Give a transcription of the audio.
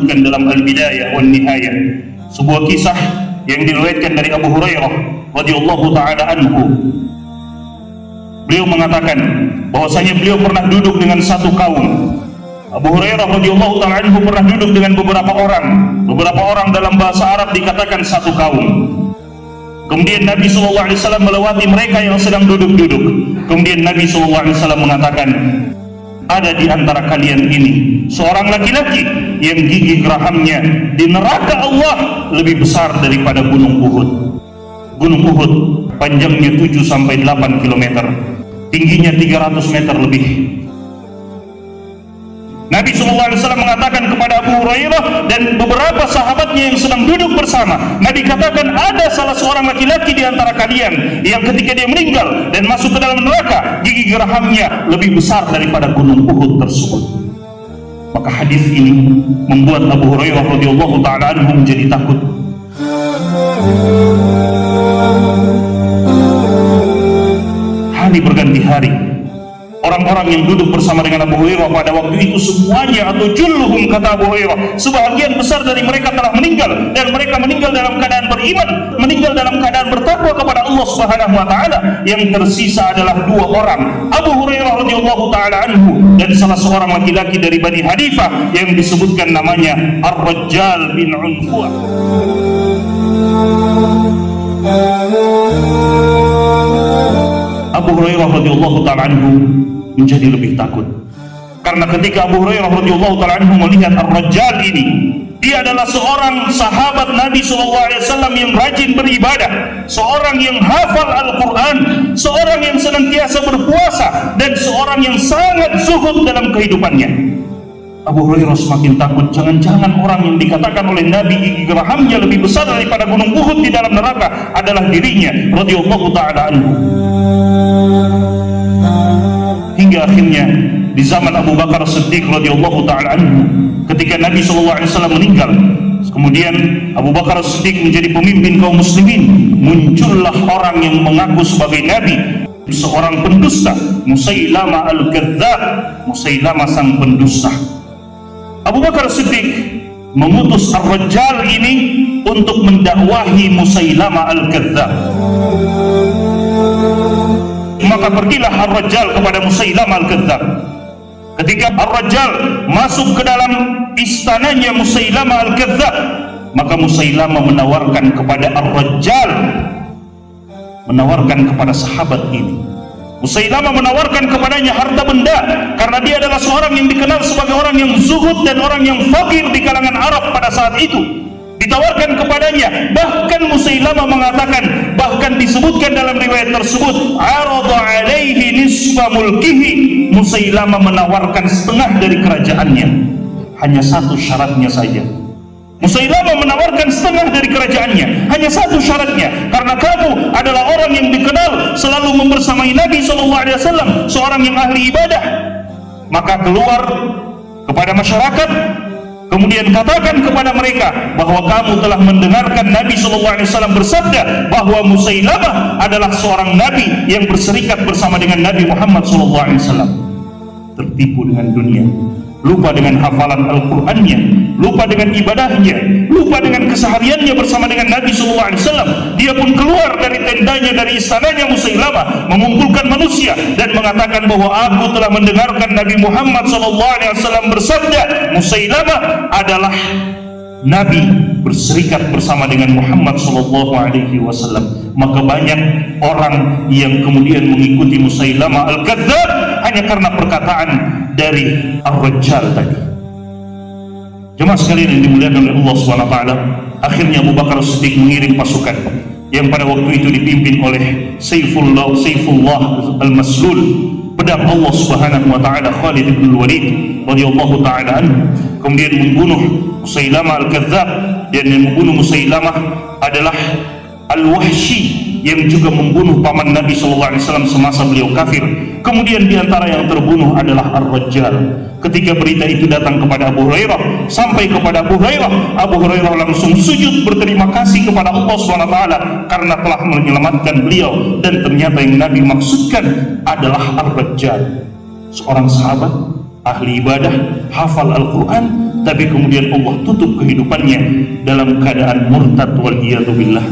sebutkan dalam Al-Bidayah wan Nihayah, sebuah kisah yang diriwayatkan dari Abu Hurairah radhiyallahu taala anhu. Beliau mengatakan bahwasanya beliau pernah duduk dengan satu kaum. Abu Hurairah radhiyallahu taala anhu pernah duduk dengan beberapa orang. Beberapa orang dalam bahasa Arab dikatakan satu kaum. Kemudian Nabi SAW melewati mereka yang sedang duduk-duduk. Kemudian Nabi SAW mengatakan, ada di antara kalian ini seorang laki-laki yang gigi gerahamnya di neraka Allah lebih besar daripada gunung Uhud. Gunung Uhud panjangnya 7-8 km, tingginya 300 meter lebih. Nabi SAW mengatakan kepada Abu Hurairah dan beberapa sahabatnya yang sedang duduk bersama, Nabi katakan, ada salah seorang laki-laki di antara kalian yang ketika dia meninggal dan masuk ke dalam neraka, gigi gerahamnya lebih besar daripada gunung Uhud tersebut. Maka hadis ini membuat Abu Hurairah radhiyallahu taala anhu menjadi takut. Hari berganti hari, orang-orang yang duduk bersama dengan Abu Hurairah pada waktu itu semuanya, atau julluhum, kata Abu Hurairah, sebahagian besar dari mereka telah meninggal, dan mereka meninggal dalam keadaan beriman, meninggal dalam keadaan bertakwa kepada Allah Subhanahu wa taala. Yang tersisa adalah dua orang, Abu Hurairah radhiyallahu taala anhu dan salah seorang laki-laki dari Bani Hanifah yang disebutkan namanya Ar-Rajjal bin Unfuah. Abu Hurairah radhiyallahu taala anhu menjadi lebih takut, karena ketika Abu Hurairah radhiyallahu taala anhu melihat Ar-Rajjal ini, dia adalah seorang sahabat Nabi SAW yang rajin beribadah, seorang yang hafal Al-Quran, seorang yang senantiasa berpuasa, dan seorang yang sangat zuhud dalam kehidupannya. Abu Hurairah semakin takut, jangan-jangan orang yang dikatakan oleh Nabi gigi gerahamnya lebih besar daripada gunung Uhud di dalam neraka adalah dirinya radhiyallahu taala anhu. Hingga akhirnya di zaman Abu Bakar Siddiq radhiyallahu taala anhu, ketika Nabi SAW meninggal, kemudian Abu Bakar Siddiq menjadi pemimpin kaum muslimin, muncullah orang yang mengaku sebagai Nabi, seorang pendusta, Musailamah al-Kadzdzab, Musailamah sang pendusta. Abu Bakar Siddiq mengutus Ar-Rajjal ini untuk mendakwahi Musailamah al-Kadzdzab. Maka pergilah Ar-Rajjal kepada Musailamah al-Kadzdzab. Ketika Ar-Rajjal masuk ke dalam istananya Musailamah al-Kadzdzab, maka Musailamah menawarkan kepada Ar-Rajjal, menawarkan kepada sahabat ini, Musailamah menawarkan kepadanya harta benda, karena dia adalah seorang yang dikenal sebagai orang yang zuhud dan orang yang fakir di kalangan Arab pada saat itu. Ditawarkan kepadanya, bahkan Musailamah mengatakan, bahkan disebutkan dalam riwayat tersebut, arada alaihi nisfa mulkihi, Musailamah menawarkan setengah dari kerajaannya, hanya satu syaratnya saja. Musailamah menawarkan setengah dari kerajaannya, hanya satu syaratnya, karena kamu adalah orang yang dikenal selalu membersamai Nabi SAW, seorang yang ahli ibadah. Maka keluar kepada masyarakat, kemudian katakan kepada mereka bahwa kamu telah mendengarkan Nabi SAW bersabda bahwa Musailamah adalah seorang Nabi yang berserikat bersama dengan Nabi Muhammad SAW. Tertipu dengan dunia, lupa dengan hafalan Al-Qurannya, lupa dengan ibadahnya, lupa dengan kesehariannya bersama dengan Nabi SAW. Dia pun keluar dari tendanya, dari istananya Musailamah, mengumpulkan manusia dan mengatakan bahwa aku telah mendengarkan Nabi Muhammad SAW bersabda, Musailamah adalah Nabi berserikat bersama dengan Muhammad SAW. Maka banyak orang yang kemudian mengikuti Musailamah al-Kadzdzab hanya karena perkataan dari Ar-Rajjal tadi. Jemaah sekalian yang dimuliakan oleh Allah SWT, akhirnya Abu Bakar Siddiq mengirim pasukan yang pada waktu itu dipimpin oleh Saifullah al-Maslul, pedang Allah Subhanahu wa taala, Khalid bin Walid radhiyallahu taala anhu, kemudian membunuh Musailamah al-Kadzdzab. Dan yang membunuh Musailamah adalah Al-Wahsy, yang juga membunuh paman Nabi SAW semasa beliau kafir. Kemudian diantara yang terbunuh adalah Ar-Rajjal. Ketika berita itu datang kepada Abu Hurairah, sampai kepada Abu Hurairah langsung sujud berterima kasih kepada Allah SWT karena telah menyelamatkan beliau. Dan ternyata yang Nabi maksudkan adalah Ar-Rajjal, seorang sahabat ahli ibadah, hafal Al-Quran, tapi kemudian Allah tutup kehidupannya dalam keadaan murtad wal iyadu billah.